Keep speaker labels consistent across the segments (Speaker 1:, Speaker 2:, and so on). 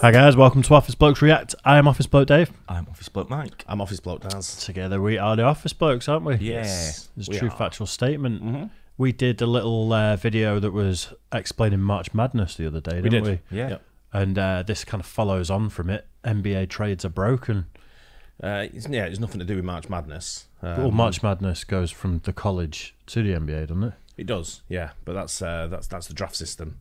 Speaker 1: Hi guys, welcome to Office Blokes React. I am Office Bloke Dave.
Speaker 2: I'm Office Bloke Mike.
Speaker 3: I'm Office Bloke Daz.
Speaker 1: Together we are the Office Blokes, aren't we?
Speaker 2: Yes.
Speaker 1: It's a true factual statement. We did a little video that was explaining March Madness the other day, didn't we?
Speaker 2: Yeah.
Speaker 1: And this kind of follows on from it. NBA trades are broken.
Speaker 3: It's nothing to do with March Madness.
Speaker 1: Well, March Madness goes from the college to the NBA, doesn't it?
Speaker 3: It does, yeah. But that's the draft system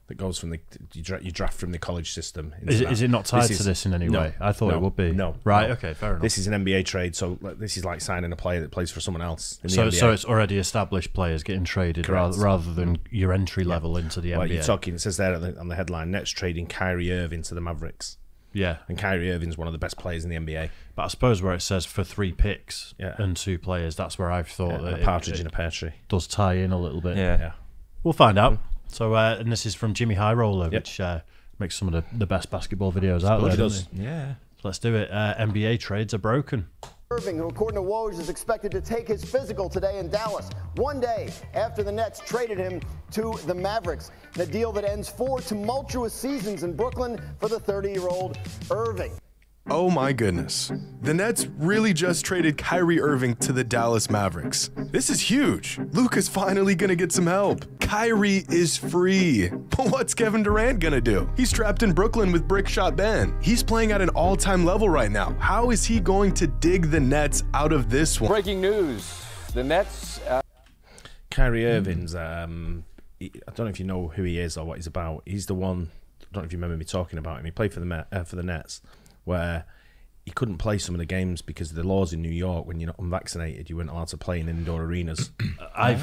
Speaker 3: that goes from the you draft from the college system.
Speaker 1: Is it not tied to this in any way? I thought it would be.
Speaker 3: No.
Speaker 1: Right. Okay. Fair enough.
Speaker 3: This is an NBA trade, so this is like signing a player that plays for someone else. In the
Speaker 1: so
Speaker 3: NBA.
Speaker 1: it's already established players getting traded rather than your entry level into the NBA.
Speaker 3: You're talking. It says there on the headline: Nets trading Kyrie Irving to the Mavericks.
Speaker 1: Yeah,
Speaker 3: and Kyrie Irving's one of the best players in the NBA.
Speaker 1: But I suppose where it says for 3 picks and 2 players, that's where I've thought that
Speaker 3: a partridge in a pear tree
Speaker 1: does tie in a little bit.
Speaker 2: Yeah.
Speaker 1: We'll find out. So, and this is from Jimmy High Roller, which makes some of the best basketball videos out there.
Speaker 3: Does.
Speaker 2: Yeah.
Speaker 1: So let's do it. NBA trades are broken.
Speaker 4: Irving, who according to Woj is expected to take his physical today in Dallas, one day after the Nets traded him to the Mavericks. The deal that ends 4 tumultuous seasons in Brooklyn for the 30-year-old Irving.
Speaker 5: Oh my goodness. The Nets really just traded Kyrie Irving to the Dallas Mavericks. This is huge. Luka's finally gonna get some help. Kyrie is free. But what's Kevin Durant gonna do? He's trapped in Brooklyn with Brick Shot Ben. He's playing at an all-time level right now. How is he going to dig the Nets out of this one?
Speaker 6: Breaking news. The Nets...
Speaker 3: Kyrie Irving's, I don't know if you know who he is or what he's about. He's the one, I don't know if you remember me talking about him. He played for the Nets, where he couldn't play some of the games because of the laws in New York. When you're not unvaccinated, you weren't allowed to play in indoor arenas. He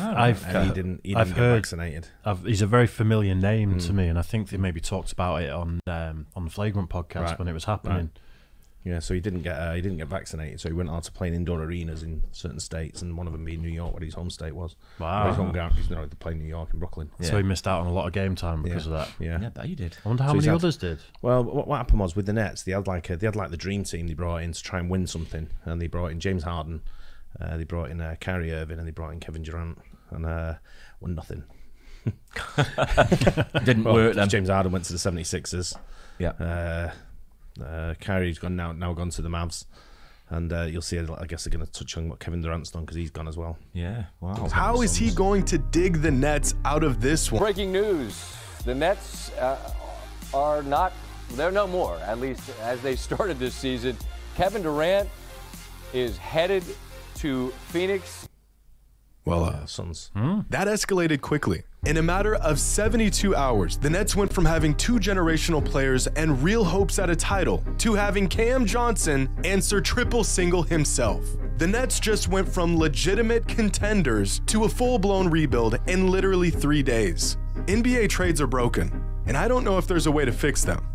Speaker 3: didn't get vaccinated.
Speaker 1: He's a very familiar name to me, and I think they maybe talked about it on the Flagrant podcast when it was happening.
Speaker 3: Right. Yeah, so he didn't get vaccinated, so he wasn't allowed to play in indoor arenas in certain states, and one of them being New York, where his home state was.
Speaker 1: Wow.
Speaker 3: His home ground, he's not allowed to play in New York and Brooklyn.
Speaker 1: Yeah. So he missed out on a lot of game time because of that.
Speaker 3: Yeah,
Speaker 2: I bet you did.
Speaker 1: I wonder how many others did.
Speaker 3: Well, what happened was with the Nets, they had like the dream team they brought in to try and win something, and they brought in James Harden, they brought in Kyrie Irving, and they brought in Kevin Durant, and won nothing.
Speaker 2: Didn't work then.
Speaker 3: James Harden went to the 76ers.
Speaker 2: Yeah.
Speaker 3: Kyrie's now gone to the Mavs, and you'll see. I guess they're going to touch on what Kevin Durant's done because he's gone as well.
Speaker 2: Yeah. Wow.
Speaker 5: How is he going to dig the Nets out of this one?
Speaker 6: Breaking news. The Nets are not, they're no more, at least as they started this season. Kevin Durant is headed to Phoenix.
Speaker 5: Well,
Speaker 3: Suns.
Speaker 5: That escalated quickly. In a matter of 72 hours, the Nets went from having 2 generational players and real hopes at a title to having Cam Johnson answer triple single himself. The Nets just went from legitimate contenders to a full-blown rebuild in literally 3 days. NBA trades are broken, and I don't know if there's a way to fix them.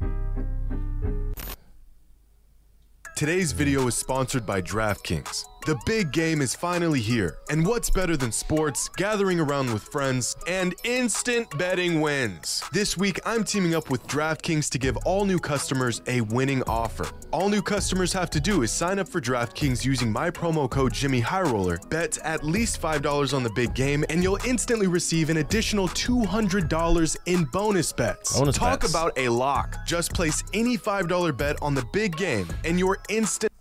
Speaker 5: Today's video is sponsored by DraftKings. The big game is finally here, and what's better than sports, gathering around with friends, and instant betting wins? This week, I'm teaming up with DraftKings to give all new customers a winning offer. All new customers have to do is sign up for DraftKings using my promo code JimmyHighRoller, bet at least $5 on the big game, and you'll instantly receive an additional $200 in bonus bets. Talk about a lock. Just place any $5 bet on the big game, and you're instant.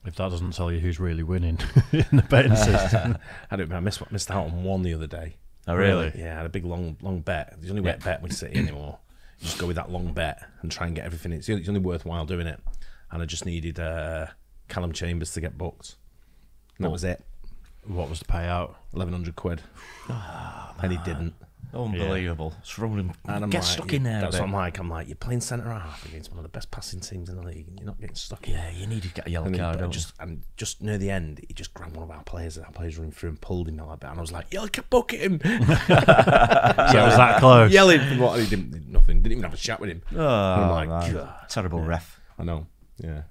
Speaker 1: If that doesn't tell you who's really winning in the betting system.
Speaker 3: I missed out on one the other day.
Speaker 1: Oh, really?
Speaker 3: Yeah, I had a big long bet. The only bet we sit anymore. You just go with that long bet and try and get everything. It's only worthwhile doing it. And I just needed Callum Chambers to get booked. And that was it.
Speaker 1: What was the payout?
Speaker 3: 1,100 quid. And he didn't.
Speaker 2: Unbelievable. It's rolling.
Speaker 3: And I'm
Speaker 2: Get
Speaker 3: like,
Speaker 2: stuck in there.
Speaker 3: That's what I'm like. You're playing centre half against one of the best passing teams in the league, and you're not getting stuck in.
Speaker 2: Yeah, you need to get a yellow card.
Speaker 3: And just near the end, he just grabbed one of our players, and our players running through and pulled him like that. And I was like, "Yeah, book him."
Speaker 1: So it was that close.
Speaker 3: Yelling for what he didn't. Nothing. Didn't even have a chat with him.
Speaker 2: Oh,
Speaker 3: I'm like,
Speaker 2: man. Terrible ref.
Speaker 3: I know. Yeah.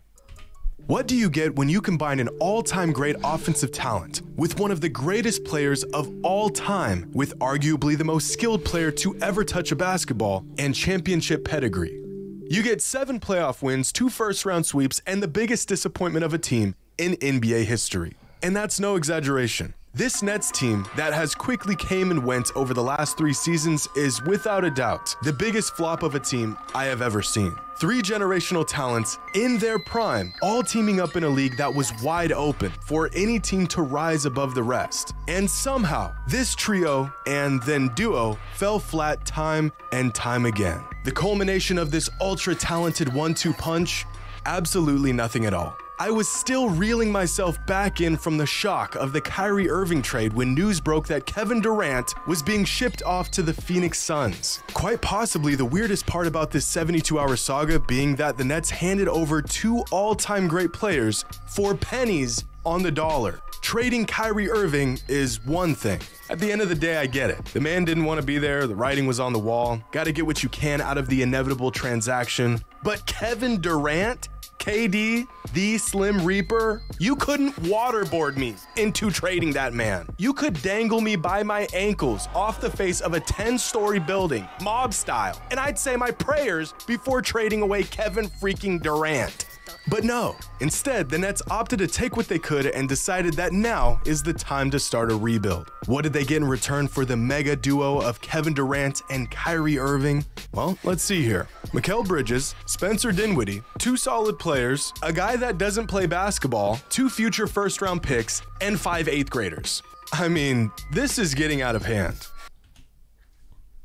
Speaker 5: What do you get when you combine an all-time great offensive talent with one of the greatest players of all time with arguably the most skilled player to ever touch a basketball and championship pedigree? You get 7 playoff wins, 2 first-round sweeps, and the biggest disappointment of a team in NBA history. And that's no exaggeration. This Nets team that has quickly came and went over the last 3 seasons is without a doubt the biggest flop of a team I have ever seen. 3 generational talents in their prime, all teaming up in a league that was wide open for any team to rise above the rest. And somehow, this trio and then duo fell flat time and time again. The culmination of this ultra-talented 1-2 punch? Absolutely nothing at all. I was still reeling myself back in from the shock of the Kyrie Irving trade when news broke that Kevin Durant was being shipped off to the Phoenix Suns. Quite possibly the weirdest part about this 72-hour saga being that the Nets handed over 2 all-time great players for pennies on the dollar. Trading Kyrie Irving is one thing. At the end of the day, I get it. The man didn't want to be there, the writing was on the wall, gotta get what you can out of the inevitable transaction. But Kevin Durant? KD, the Slim Reaper, you couldn't waterboard me into trading that man. You could dangle me by my ankles off the face of a 10-story building, mob style, and I'd say my prayers before trading away Kevin freaking Durant. But no, instead, the Nets opted to take what they could and decided that now is the time to start a rebuild. What did they get in return for the mega duo of Kevin Durant and Kyrie Irving? Well, let's see here. Mikal Bridges, Spencer Dinwiddie, 2 solid players, a guy that doesn't play basketball, 2 future first-round picks, and 5 8th graders. I mean, this is getting out of hand.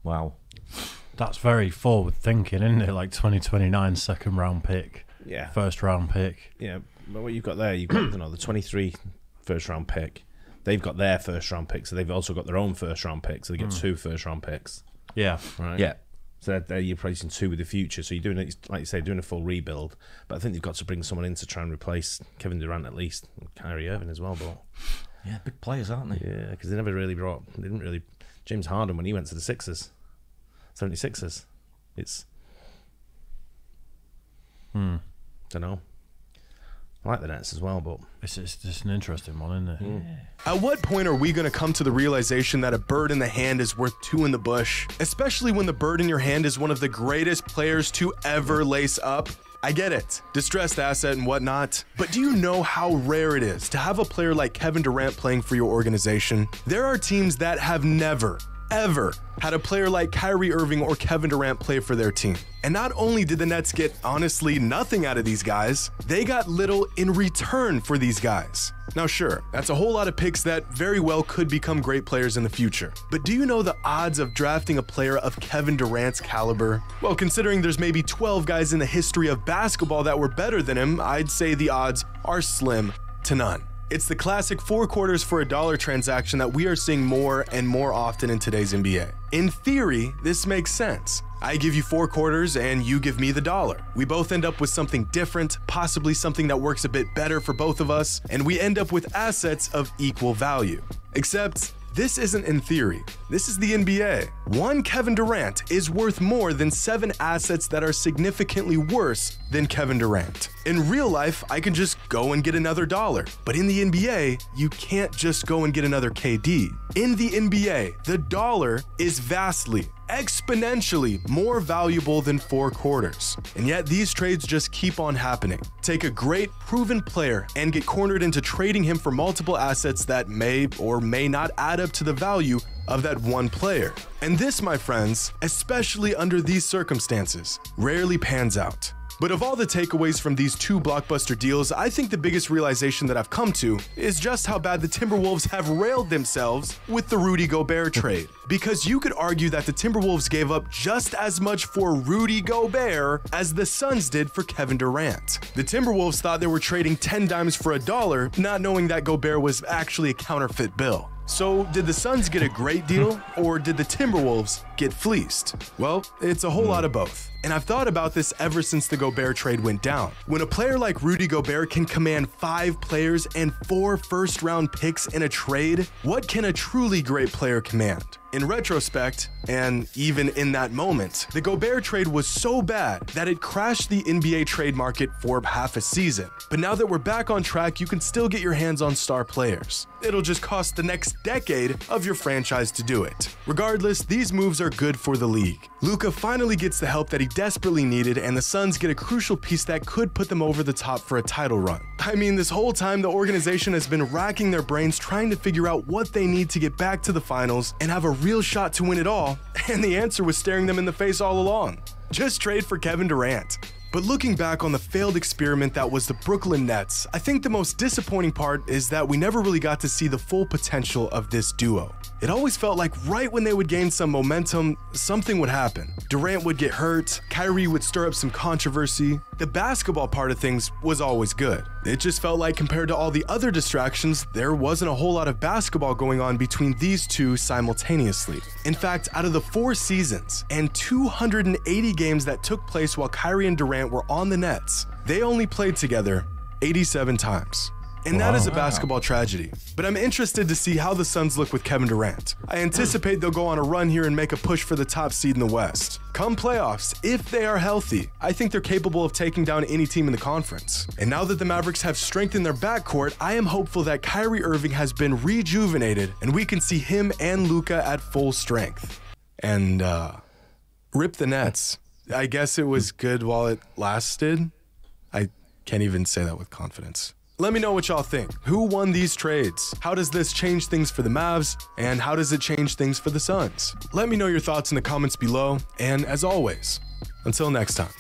Speaker 2: Wow.
Speaker 1: That's very forward thinking, isn't it? Like 2029 second-round pick.
Speaker 3: Yeah.
Speaker 1: First-round pick.
Speaker 3: Yeah, but what you've got there, you've got the 23 first-round pick. They've got their first-round pick, so they've also got their own first-round pick, so they get 2 first-round picks.
Speaker 1: Yeah.
Speaker 3: Right?
Speaker 2: Yeah.
Speaker 3: So they're you're replacing 2 with the future. So you're doing it, like you say, doing a full rebuild. But I think they've got to bring someone in to try and replace Kevin Durant at least, and Kyrie Irving as well. But
Speaker 2: Yeah, big players, aren't they?
Speaker 3: yeah, because they didn't really. James Harden when he went to the 76ers. It's. Don't know. I like the Nets as well, but
Speaker 1: It's just an interesting one, isn't it?
Speaker 5: At what point are we going to come to the realization that a bird in the hand is worth 2 in the bush? Especially when the bird in your hand is one of the greatest players to ever lace up? I get it, distressed asset and whatnot, but do you know how rare it is to have a player like Kevin Durant playing for your organization? There are teams that have never, ever had a player like Kyrie Irving or Kevin Durant play for their team. And not only did the Nets get honestly nothing out of these guys, they got little in return for these guys. Now sure, that's a whole lot of picks that very well could become great players in the future. But do you know the odds of drafting a player of Kevin Durant's caliber? Well, considering there's maybe 12 guys in the history of basketball that were better than him, I'd say the odds are slim to none. It's the classic 4 quarters for $1 transaction that we are seeing more and more often in today's NBA. In theory, this makes sense. I give you 4 quarters and you give me the $1. We both end up with something different, possibly something that works a bit better for both of us, and we end up with assets of equal value. Except, this isn't in theory. This is the NBA. 1 Kevin Durant is worth more than 7 assets that are significantly worse than Kevin Durant. In real life, I can just go and get another $1. But in the NBA, you can't just go and get another KD. In the NBA, the $1 is vastly, exponentially more valuable than 4 quarters. And yet these trades just keep on happening. Take a great, proven player and get cornered into trading him for multiple assets that may or may not add up to the value of that 1 player. And this, my friends, especially under these circumstances, rarely pans out. But of all the takeaways from these 2 blockbuster deals, I think the biggest realization that I've come to is just how bad the Timberwolves have railed themselves with the Rudy Gobert trade. Because you could argue that the Timberwolves gave up just as much for Rudy Gobert as the Suns did for Kevin Durant. The Timberwolves thought they were trading 10 dimes for $1, not knowing that Gobert was actually a counterfeit bill. So did the Suns get a great deal, or did the Timberwolves get fleeced? Well, it's a whole lot of both. And I've thought about this ever since the Gobert trade went down. When a player like Rudy Gobert can command 5 players and 4 first-round picks in a trade, what can a truly great player command? In retrospect, and even in that moment, the Gobert trade was so bad that it crashed the NBA trade market for half a season. But now that we're back on track, you can still get your hands on star players. It'll just cost the next decade of your franchise to do it. Regardless, these moves are are good for the league. Luka finally gets the help that he desperately needed, and the Suns get a crucial piece that could put them over the top for a title run. I mean, this whole time the organization has been racking their brains trying to figure out what they need to get back to the finals and have a real shot to win it all, and the answer was staring them in the face all along. Just trade for Kevin Durant. But looking back on the failed experiment that was the Brooklyn Nets, I think the most disappointing part is that we never really got to see the full potential of this duo. It always felt like right when they would gain some momentum, something would happen. Durant would get hurt, Kyrie would stir up some controversy. The basketball part of things was always good. It just felt like compared to all the other distractions, there wasn't a whole lot of basketball going on between these two simultaneously. In fact, out of the 4 seasons and 280 games that took place while Kyrie and Durant were on the Nets, they only played together 87 times. And that is a basketball tragedy. But I'm interested to see how the Suns look with Kevin Durant. I anticipate they'll go on a run here and make a push for the top seed in the West. Come playoffs, if they are healthy, I think they're capable of taking down any team in the conference. And now that the Mavericks have strengthened their backcourt, I am hopeful that Kyrie Irving has been rejuvenated and we can see him and Luka at full strength. And rip the Nets. I guess it was good while it lasted. I can't even say that with confidence. Let me know what y'all think. Who won these trades? How does this change things for the Mavs? And how does it change things for the Suns? Let me know your thoughts in the comments below. And as always, until next time.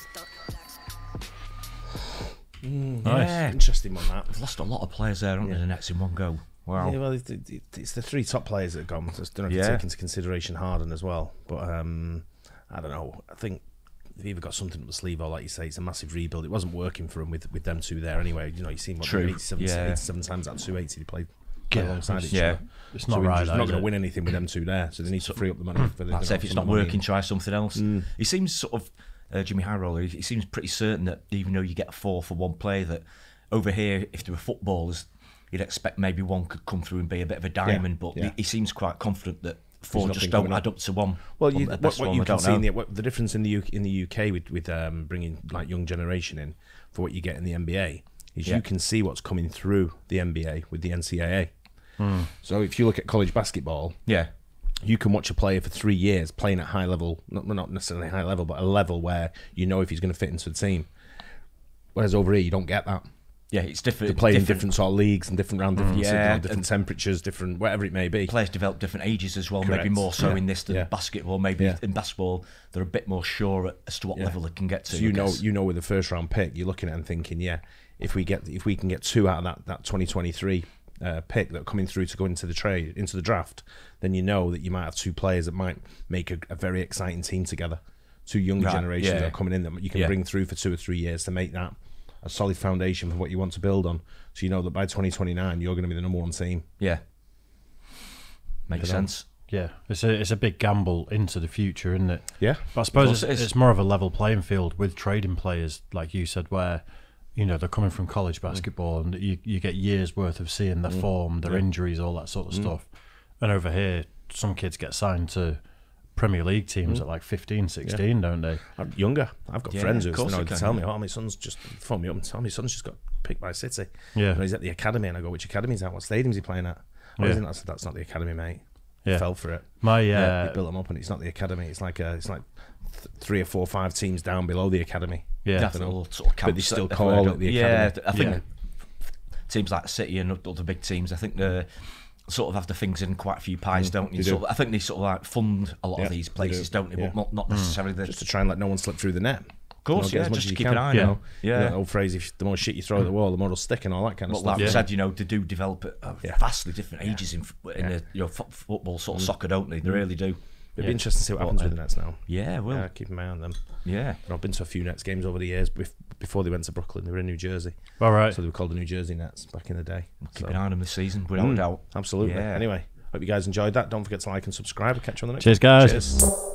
Speaker 3: Nice. Yeah, interesting one that.
Speaker 2: They've lost a lot of players there, haven't they, the Nets in one go. Wow.
Speaker 3: Yeah, well, it's the 3 top players that have gone. So I don't know if you take into consideration Harden as well. But I don't know. I think they've either got something up the sleeve or, like you say, it's a massive rebuild. It wasn't working for them with them two there anyway. You know, you've seen what 87 times out of 280 they played alongside each other.
Speaker 1: It's not right.
Speaker 3: They're not going to win anything with them two there, so they need to free up the money. For
Speaker 2: I'd say if it's not working, try something else. He seems sort of, Jimmy Highroller, he seems pretty certain that even though you get a 4 for one player, that over here, if there were footballers, you'd expect maybe one could come through and be a bit of a diamond, but he seems quite confident that 4 just don't add up to 1.
Speaker 3: Well, what you can see in the difference in the UK with bringing like young generation in for what you get in the NBA is you can see what's coming through the NBA with the NCAA. So if you look at college basketball, you can watch a player for 3 years playing at high level, not necessarily high level, but a level where you know if he's going to fit into the team. Whereas over here, you don't get that.
Speaker 2: Yeah, it's different.
Speaker 3: They play in different sort of leagues and different different temperatures, different whatever it may be.
Speaker 2: Players develop different ages as well. Correct. Maybe more so in this than basketball. Maybe in basketball they're a bit more sure as to what level they can get to.
Speaker 3: So you know with the first round pick, you're looking at it and thinking, if we can get 2 out of that 2023 pick that are coming through to go into the draft, then you know that you might have 2 players that might make a very exciting team together. 2 younger generations that are coming in that you can bring through for 2 or 3 years to make that a solid foundation for what you want to build on. So you know that by 2029 you're going to be the number 1 team.
Speaker 2: Yeah, makes sense.
Speaker 1: Yeah, it's a big gamble into the future, isn't it?
Speaker 3: Yeah,
Speaker 1: but I suppose it's more of a level playing field with trading players, like you said, where they're coming from college basketball and you get years worth of seeing their form, their injuries, all that sort of stuff. And over here, some kids get signed to Premier League teams at like 15, 16, don't they?
Speaker 3: I'm younger. I've got friends who tell me, my son's just phone me up and tell me my son's just got picked by City. Yeah, and he's at the academy, and I go, which academy's at? What stadium's he playing at? I think that's not the academy, mate. Yeah, fell for it. They built him up, and it's not the academy. It's like 3 or 4 or 5 teams down below the academy.
Speaker 2: Yeah,
Speaker 3: sort of but they still call it the academy.
Speaker 2: I think teams like City and other big teams, I think they're sort of have the things in quite a few pies, don't you? I think they sort of like fund a lot of these places, don't they? But not necessarily
Speaker 3: just to try and let no one slip through the net.
Speaker 2: Of course, just to keep an eye on.
Speaker 3: That old phrase: if the more shit you throw at the wall, the more it'll stick, and all that kind of stuff.
Speaker 2: Like I said, they do develop at vastly different ages in football, sort of soccer, don't they? They really do.
Speaker 3: It'd be interesting to see what happens with the Nets now.
Speaker 2: Yeah, well,
Speaker 3: keep an eye on them.
Speaker 2: Yeah,
Speaker 3: I've been to a few Nets games over the years. Before they went to Brooklyn, they were in New Jersey.
Speaker 1: All right,
Speaker 3: so they were called the New Jersey Nets back in the day.
Speaker 2: Keep an eye on them this season, without a doubt.
Speaker 3: Absolutely. Anyway, hope you guys enjoyed that. Don't forget to like and subscribe. I'll catch you on the next
Speaker 1: one. Cheers, guys.
Speaker 3: Cheers.